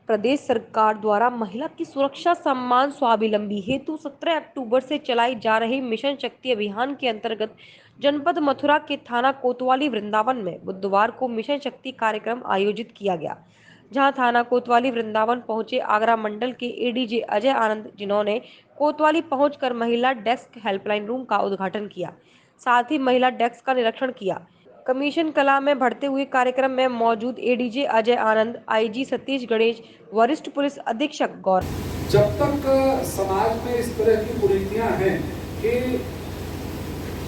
प्रदेश सरकार द्वारा महिला की सुरक्षा सम्मान स्वावलंबी हेतु 17 अक्टूबर से चलाई जा रही मिशन शक्ति अभियान के अंतर्गत जनपद मथुरा के थाना कोतवाली वृंदावन में बुधवार को मिशन शक्ति कार्यक्रम आयोजित किया गया, जहां थाना कोतवाली वृंदावन पहुंचे आगरा मंडल के एडीजे अजय आनंद, जिन्होंने कोतवाली पहुंचकर महिला डेस्क हेल्पलाइन रूम का उद्घाटन किया, साथ ही महिला डेस्क का निरीक्षण किया। कमीशन कला में बढ़ते हुए कार्यक्रम में मौजूद एडीजे अजय आनंद, आईजी सतीश गणेश, वरिष्ठ पुलिस अधीक्षक गौरव। जब तक समाज में इस तरह की कुरीतियां हैं कि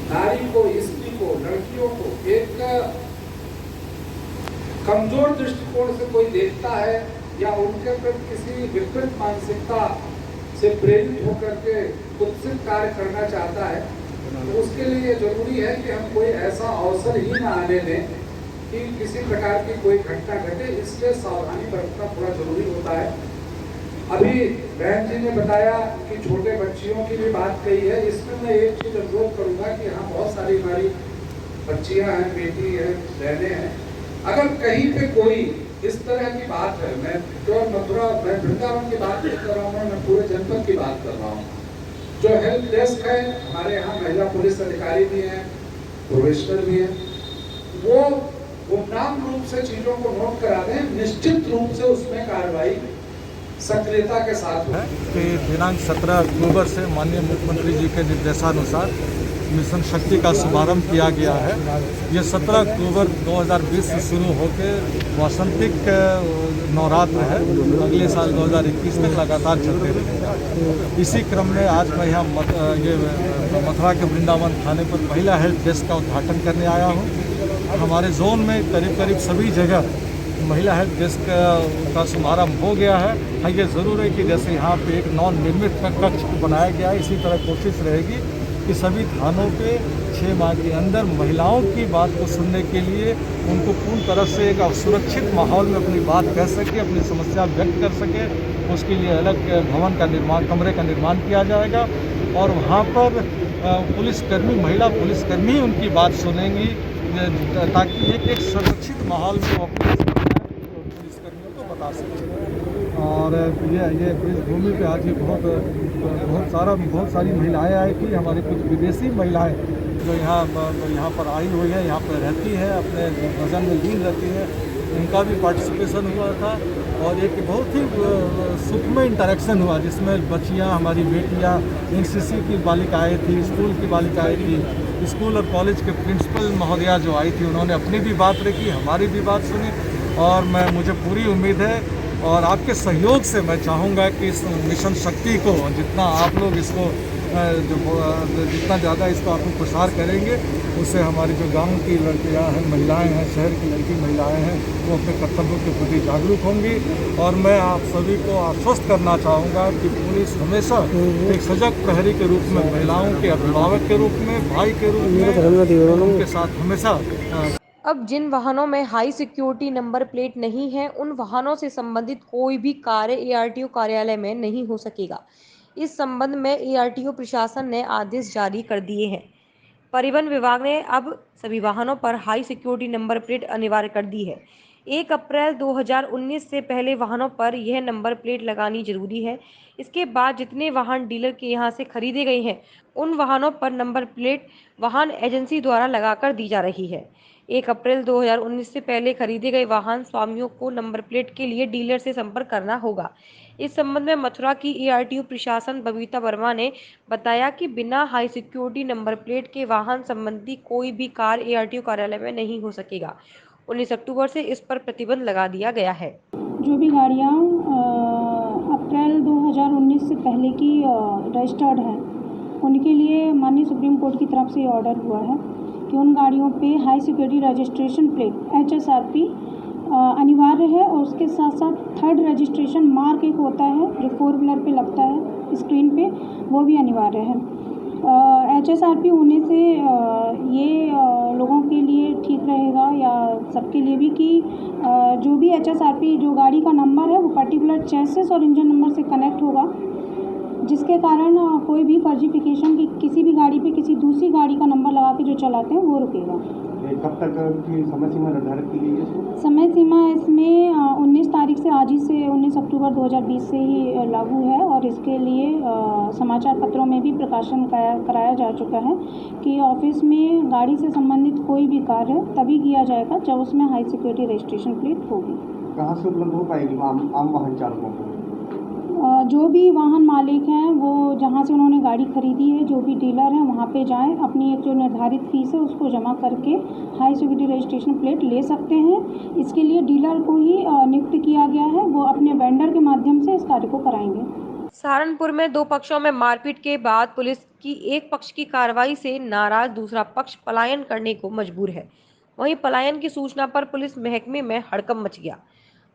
नारी को, स्त्री को, लड़कियों को एक कमजोर दृष्टिकोण से कोई देखता है या उनके प्रति किसी विपरीत मानसिकता से प्रेरित होकर के कुत्सित कार्य करना चाहता है, तो उसके लिए जरूरी है कि हम कोई ऐसा अवसर ही न आने दें कि किसी प्रकार की कोई घटना घटे। इसलिए सावधानी बरतना थोड़ा जरूरी होता है। अभी बहन जी ने बताया कि छोटे बच्चियों की भी बात कही है। इसमें मैं एक चीज अनुरोध करूंगा कि यहाँ बहुत सारी हमारी बच्चियां हैं, बेटी है, बहनें हैं। अगर कहीं पे कोई इस तरह की बात है, मैं केवल मथुरा, मैं वृंदावन की बात नहीं कर रहा हूँ, मैं पूरे जनपद की बात कर रहा हूँ। जो हेल्प डेस्क है, हमारे यहाँ महिला पुलिस अधिकारी भी हैं, प्रोफेशनल भी हैं, वो गुमनाम रूप से चीजों को नोट करा दें, निश्चित रूप से उसमें कार्रवाई सक्रियता के साथ है कि दिनांक 17 अक्टूबर से माननीय मुख्यमंत्री जी के निर्देशानुसार मिशन शक्ति का शुभारंभ किया गया है। ये 17 अक्टूबर 2020 से शुरू होकर वासंतिक नवरात्र है, अगले साल 2021 तक लगातार चलते रहेगा। इसी क्रम में आज मैं यहाँ मथुरा के वृंदावन थाने पर महिला हेल्प डेस्क का उद्घाटन करने आया हूँ। हमारे जोन में करीब सभी जगह महिला हेल्प डेस्क का शुभारंभ हो गया है। हाँ, ये ज़रूर है कि जैसे यहाँ पे एक नवनिर्मित कक्ष बनाया गया है, इसी तरह कोशिश रहेगी कि सभी थानों पे 6 माह के अंदर महिलाओं की बात को सुनने के लिए उनको पूर्ण तरह से एक सुरक्षित माहौल में अपनी बात कह सके, अपनी समस्या व्यक्त कर सके। उसके लिए अलग भवन का निर्माण, कमरे का निर्माण किया जाएगा और वहाँ पर पुलिसकर्मी, महिला पुलिसकर्मी उनकी बात सुनेंगी, ताकि एक सुरक्षित माहौल में वो अपनी पुलिसकर्मियों को बता सकें। और ये भूमि पे आज बहुत सारी महिलाएं आई थी। हमारी कुछ विदेशी महिलाएं जो यहाँ पर आई हुई है, यहाँ पर रहती है, अपने भजन में लीन रहती है, उनका भी पार्टिसिपेशन हुआ था और एक बहुत ही सुखमय इंटरेक्शन हुआ, जिसमें बच्चियाँ, हमारी बेटियाँ, एनसीसी की बालिकाएँ थी, स्कूल की बालिकाएँ थी, स्कूल और कॉलेज के प्रिंसिपल महोदया जो आई थी, उन्होंने अपनी भी बात रखी, हमारी भी बात सुनी। और मुझे पूरी उम्मीद है और आपके सहयोग से मैं चाहूँगा कि इस मिशन शक्ति को जितना आप लोग इसको जितना ज़्यादा इसको आप प्रसार करेंगे, उससे हमारी जो गांव की लड़कियां हैं, महिलाएं हैं, शहर की लड़की महिलाएं हैं, वो अपने कर्तव्यों के प्रति जागरूक होंगी। और मैं आप सभी को आश्वस्त करना चाहूँगा कि पुलिस हमेशा एक सजग प्रहरी के रूप में, महिलाओं के अभिभावक के रूप में, भाई के रूप में उनके साथ हमेशा। अब जिन वाहनों में हाई सिक्योरिटी नंबर प्लेट नहीं है, उन वाहनों से संबंधित कोई भी कार्य एआरटीओ कार्यालय में नहीं हो सकेगा। इस संबंध में एआरटीओ प्रशासन ने आदेश जारी कर दिए हैं। परिवहन विभाग ने अब सभी वाहनों पर हाई सिक्योरिटी नंबर प्लेट अनिवार्य कर दी है। 1 अप्रैल 2019 से पहले वाहनों पर यह नंबर प्लेट लगानी जरूरी है। इसके बाद जितने वाहन डीलर के यहाँ से खरीदे गए हैं, उन वाहनों पर नंबर प्लेट वाहन एजेंसी द्वारा लगाकर दी जा रही है। 1 अप्रैल 2019 से पहले खरीदे गए वाहन स्वामियों को नंबर प्लेट के लिए डीलर से संपर्क करना होगा। इस संबंध में मथुरा की एआरटीओ प्रशासन बबीता वर्मा ने बताया कि बिना हाई सिक्योरिटी नंबर प्लेट के वाहन संबंधी कोई भी कार्य एआरटीओ कार्यालय में नहीं हो सकेगा। 19 अक्टूबर से इस पर प्रतिबंध लगा दिया गया है। जो भी गाड़ियाँ अप्रैल 2019 से पहले की रजिस्टर्ड हैं, उनके लिए माननीय सुप्रीम कोर्ट की तरफ से ऑर्डर हुआ है कि उन गाड़ियों पे high security registration plate HSRP अनिवार्य है और उसके साथ साथ थर्ड रजिस्ट्रेशन मार्क एक होता है जो 4 व्हीलर पे लगता है स्क्रीन पे, वो भी अनिवार्य है। HSRP होने से ये लोगों के लिए ठीक रहेगा या सबके लिए भी कि जो भी HSRP जो गाड़ी का नंबर है वो पर्टिकुलर चेसिस और इंजन नंबर से कनेक्ट होगा जिसके कारण कोई भी फर्जीफिकेशन की किसी भी गाड़ी पे किसी दूसरी गाड़ी का नंबर लगा के जो चलाते हैं वो रुकेगा। कब तक की समय सीमा निर्धारित की गई है इसमें? समय सीमा इसमें 19 तारीख से, आज ही से 19 अक्टूबर 2020 से ही लागू है और इसके लिए समाचार पत्रों में भी प्रकाशन कराया जा चुका है कि ऑफिस में गाड़ी से संबंधित कोई भी कार्य तभी किया जाएगा जब उसमें हाई सिक्योरिटी रजिस्ट्रेशन प्लेट होगी। कहाँ से उपलब्ध हो पाएगी आम वाहन चालकों को? जो भी वाहन मालिक हैं वो जहाँ से उन्होंने गाड़ी खरीदी है, जो भी डीलर हैं वहाँ पे जाएं, अपनी एक जो निर्धारित फीस है उसको जमा करके हाई सिक्योरिटी रजिस्ट्रेशन प्लेट ले सकते हैं। इसके लिए डीलर को ही नियुक्त किया गया है, वो अपने वेंडर के माध्यम से इस कार्य को कराएंगे। सहारनपुर में दो पक्षों में मारपीट के बाद पुलिस की एक पक्ष की कार्रवाई से नाराज दूसरा पक्ष पलायन करने को मजबूर है। वहीं पलायन की सूचना पर पुलिस महकमे में हड़कंप मच गया।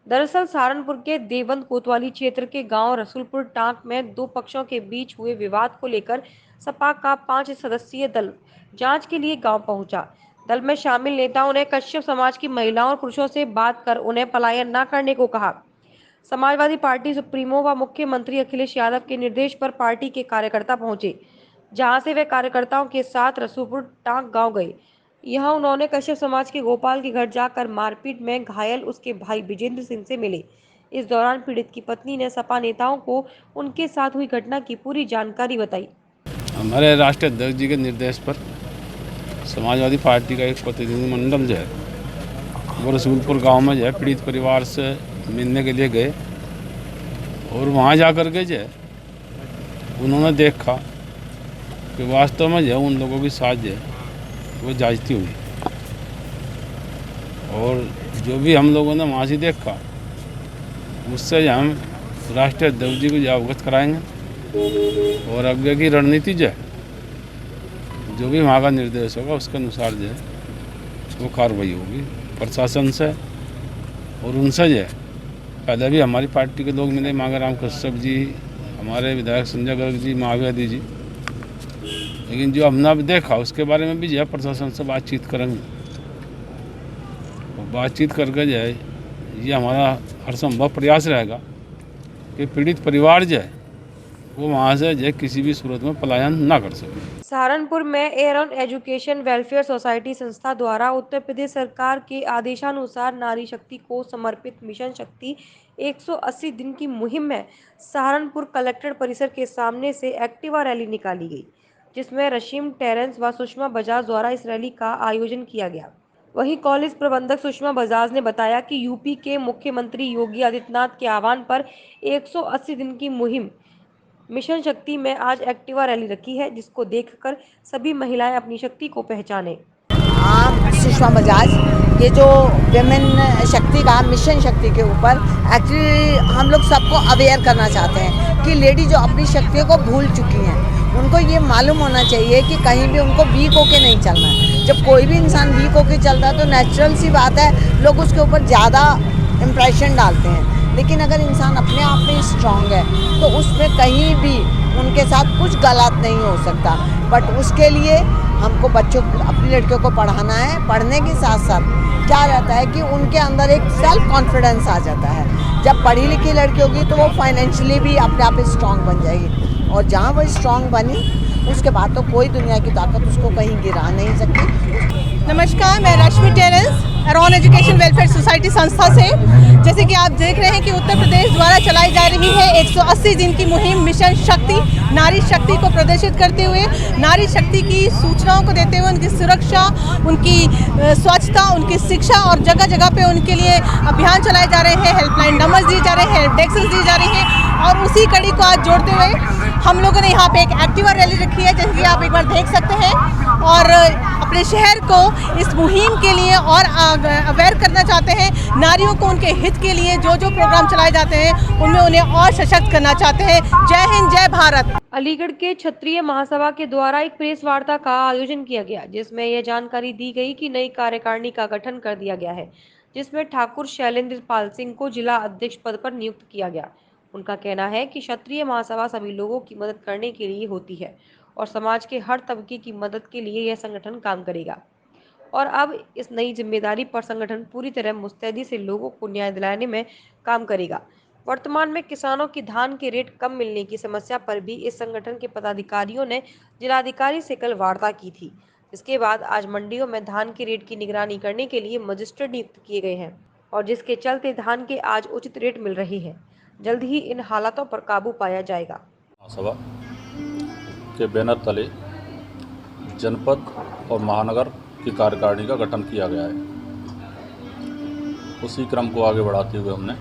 दरअसल सहारनपुर के देवबंद कोतवाली क्षेत्र के गांव रसूलपुर टांक में दो पक्षों के बीच हुए विवाद को लेकर सपा का 5 सदस्यीय दल जांच के लिए गांव पहुंचा। दल में शामिल नेताओं ने कश्यप समाज की महिलाओं और पुरुषों से बात कर उन्हें पलायन न करने को कहा। समाजवादी पार्टी सुप्रीमो व मुख्यमंत्री अखिलेश यादव के निर्देश पर पार्टी के कार्यकर्ता पहुंचे, जहां से वे कार्यकर्ताओं के साथ रसूलपुर टांक गांव गए। यहां उन्होंने कश्यप समाज के गोपाल के घर जाकर मारपीट में घायल उसके भाई विजेंद्र सिंह से मिले। इस दौरान पीड़ित की पत्नी ने सपा नेताओं को उनके साथ हुई घटना की पूरी जानकारी बताई। हमारे राष्ट्रीय अध्यक्ष जी के निर्देश पर समाजवादी पार्टी का एक प्रतिनिधिमंडल जो है वो रसूलपुर गांव में जो है पीड़ित परिवार से मिलने के लिए गए और वहां जाकर के जो है उन्होंने देखा कि वास्तव में जो है उन लोगों की साथ जो है वो जांचती हुई और जो भी हम लोगों ने वहाँ से देखा उससे जो हम राष्ट्रीय अध्यक्ष जी को जो अवगत कराएंगे और आगे की रणनीति जो है जो भी वहाँ का निर्देश होगा उसके अनुसार जो है वो कार्रवाई होगी प्रशासन से। और उनसे जो है पहले भी हमारी पार्टी के लोग मिले, मांगाराम कश्यप जी, हमारे विधायक संजय गर्ग जी, मायावती जी, लेकिन जो हमने अब देखा उसके बारे में भी जो है प्रशासन से बातचीत करेंगे और बातचीत करके जो है ये हमारा हर संभव प्रयास रहेगा कि पीड़ित परिवार जो है वो वहाँ से जो है किसी भी सूरत में पलायन ना कर सके। सहारनपुर में एयरन एजुकेशन वेलफेयर सोसाइटी संस्था द्वारा उत्तर प्रदेश सरकार के आदेशानुसार नारी शक्ति को समर्पित मिशन शक्ति 180 दिन की मुहिम में सहारनपुर कलेक्ट्रेट परिसर के सामने से एक्टिवा रैली निकाली गई, जिसमें रशीम टेरेंस व सुषमा बजाज द्वारा इस रैली का आयोजन किया गया। वहीं कॉलेज प्रबंधक सुषमा बजाज ने बताया कि यूपी के मुख्यमंत्री योगी आदित्यनाथ के आह्वान पर 180 दिन की मुहिम मिशन शक्ति में आज एक्टिवा रैली रखी है, जिसको देखकर सभी महिलाएं अपनी शक्ति को पहचाने। सुषमा बजाज, ये जो विमेन शक्ति का मिशन शक्ति के ऊपर एक्चुअली हम लोग सबको अवेयर करना चाहते हैं कि लेडी जो अपनी शक्तियों को भूल चुकी हैं उनको ये मालूम होना चाहिए कि कहीं भी उनको वीक होके नहीं चलना है। जब कोई भी इंसान वीक होके चलता है तो नेचुरल सी बात है लोग उसके ऊपर ज़्यादा इम्प्रेशन डालते हैं, लेकिन अगर इंसान अपने आप में स्ट्रांग है तो उसमें कहीं भी उनके साथ कुछ गलत नहीं हो सकता। बट उसके लिए हमको बच्चों अपनी लड़कियों को पढ़ाना है। पढ़ने के साथ साथ क्या रहता है कि उनके अंदर एक सेल्फ कॉन्फिडेंस आ जाता है। जब पढ़ी लिखी लड़की होगी तो वो फाइनेंशियली भी अपने आप स्ट्रांग बन जाएगी और जहाँ वो स्ट्रांग बनी उसके बाद तो कोई दुनिया की ताकत उसको कहीं गिरा नहीं सकती। नमस्कार, मैं Rashmi Terence Aaron education welfare society संस्था से। जैसे कि आप देख रहे हैं कि उत्तर प्रदेश द्वारा चलाई जा रही है 180 दिन की मुहिम मिशन शक्ति, नारी शक्ति को प्रदर्शित करते हुए, नारी शक्ति की सूचनाओं को देते हुए, उनकी सुरक्षा, उनकी स्वच्छता, उनकी शिक्षा और जगह जगह पे उनके लिए अभियान चलाए जा रहे हैं, हेल्पलाइन नंबर्स दिए जा रहे हैं, हेल्प डेस्क दी जा रही हैं और उसी कड़ी को आज जोड़ते हुए हम लोगों ने यहाँ पे एक एक्टिवा रैली रखी है, जैसे कि आप एक बार देख सकते हैं और अपने शहर को इस मुहिम के लिए और अवेयर करना चाहते हैं। नारियों को उनके हित के लिए जो जो प्रोग्राम चलाए जाते हैं उनमें उन्हें और सशक्त करना चाहते हैं। जय हिंद, जय भारत। अलीगढ़ के क्षत्रिय महासभा के द्वारा एक प्रेस वार्ता का आयोजन किया गया, जिसमें यह जानकारी दी गई कि नई कार्यकारिणी का गठन कर दिया गया है, जिसमें ठाकुर शैलेंद्र पाल सिंह को जिला अध्यक्ष पद पर नियुक्त किया गया। उनका कहना है कि क्षत्रिय महासभा सभी लोगों की मदद करने के लिए होती है और समाज के हर तबके की मदद के लिए यह संगठन काम करेगा और अब इस नई जिम्मेदारी पर संगठन पूरी तरह मुस्तैदी से लोगों को न्याय दिलाने में काम करेगा। वर्तमान में किसानों की धान के रेट कम मिलने की समस्या पर भी इस संगठन के पदाधिकारियों ने जिलाधिकारी से कल वार्ता की थी। इसके बाद आज मंडियों में धान के रेट की निगरानी करने के लिए मजिस्ट्रेट नियुक्त किए गए हैं और जिसके चलते धान के आज उचित रेट मिल रही है। जल्द ही इन हालातों पर काबू पाया जाएगा। सभा के बैनर तले जनपद और महानगर की कार्यकारिणी का गठन किया गया है। उसी क्रम को आगे बढ़ाते हुए हमने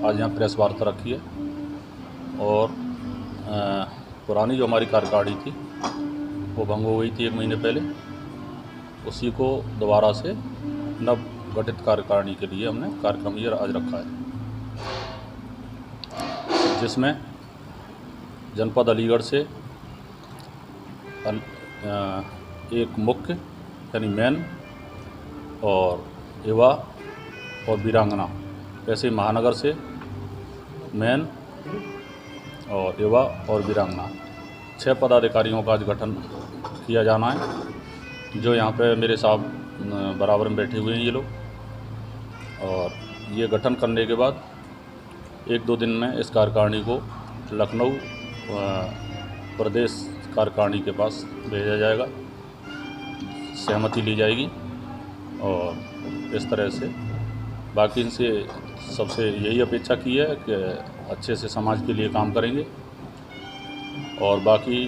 आज यहाँ प्रेस वार्ता रखी है और पुरानी जो हमारी कार्यकारिणी थी वो भंग हो गई थी 1 महीने पहले। उसी को दोबारा से नव गठित कार्यकारिणी के लिए हमने कार्यक्रम ये आज रखा है, जिसमें जनपद अलीगढ़ से एक मुख्य यानी मैन और युवा और वीरांगना, ऐसे महानगर से मैन और युवा और वीरांगना 6 पदाधिकारियों का आज गठन किया जाना है, जो यहाँ पे मेरे साथ बराबर में बैठे हुए हैं ये लोग। और ये गठन करने के बाद 1-2 दिन में इस कार्यकारिणी को लखनऊ प्रदेश कार्यकारिणी के पास भेजा जाएगा, सहमति ली जाएगी और इस तरह से बाकी इनसे सबसे यही अपेक्षा की है कि अच्छे से समाज के लिए काम करेंगे। और बाकी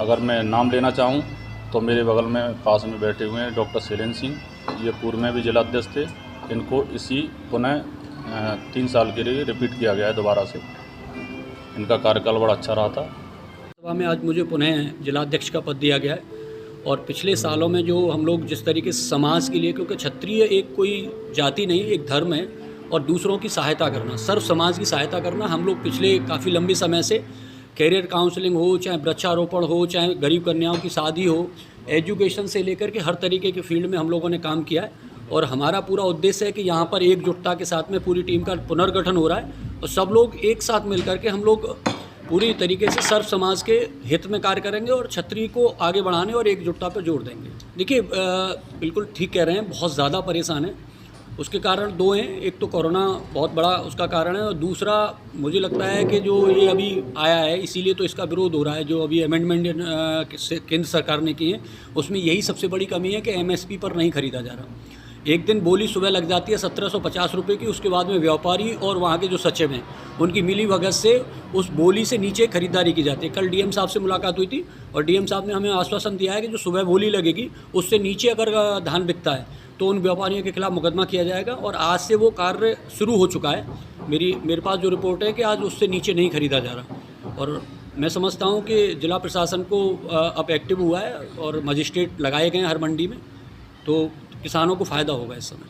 अगर मैं नाम लेना चाहूँ तो मेरे बगल में पास में बैठे हुए हैं डॉक्टर शैलेंद्र सिंह, ये पूर्व में भी जिलाध्यक्ष थे। इनको इसी पुनः 3 साल के लिए रिपीट किया गया है दोबारा से। इनका कार्यकाल बड़ा अच्छा रहा था। सभा में आज मुझे पुनः जिलाध्यक्ष का पद दिया गया है और पिछले सालों में जो हम लोग जिस तरीके से समाज के लिए, क्योंकि क्षत्रिय एक कोई जाति नहीं, एक धर्म है और दूसरों की सहायता करना, सर्व समाज की सहायता करना, हम लोग पिछले काफ़ी लंबे समय से कैरियर काउंसलिंग हो, चाहे वृक्षारोपण हो, चाहे गरीब कन्याओं की शादी हो, एजुकेशन से लेकर के हर तरीके के फील्ड में हम लोगों ने काम किया है। और हमारा पूरा उद्देश्य है कि यहाँ पर एकजुटता के साथ में पूरी टीम का पुनर्गठन हो रहा है और सब लोग एक साथ मिल करके हम लोग पूरी तरीके से सर्व समाज के हित में कार्य करेंगे और क्षत्रिय को आगे बढ़ाने और एकजुटता पर जोर देंगे। देखिए, बिल्कुल ठीक कह रहे हैं, बहुत ज़्यादा परेशान है। उसके कारण 2 हैं, एक तो कोरोना बहुत बड़ा उसका कारण है और दूसरा मुझे लगता है कि जो ये अभी आया है इसीलिए तो इसका विरोध हो रहा है। जो अभी अमेंडमेंट केंद्र सरकार ने की है उसमें यही सबसे बड़ी कमी है कि MSP पर नहीं खरीदा जा रहा। एक दिन बोली सुबह लग जाती है 1750 रुपये की, उसके बाद में व्यापारी और वहाँ के जो सचिव हैं उनकी मिली भगत से उस बोली से नीचे खरीदारी की जाती है। कल DM साहब से मुलाकात हुई थी और DM साहब ने हमें आश्वासन दिया है कि जो सुबह बोली लगेगी उससे नीचे अगर धान बिकता है तो उन व्यापारियों के खिलाफ मुकदमा किया जाएगा और आज से वो कार्य शुरू हो चुका है। मेरे पास जो रिपोर्ट है कि आज उससे नीचे नहीं खरीदा जा रहा और मैं समझता हूँ कि जिला प्रशासन को अब एक्टिव हुआ है और मजिस्ट्रेट लगाए गए हैं हर मंडी में, तो किसानों को फ़ायदा होगा इस समय।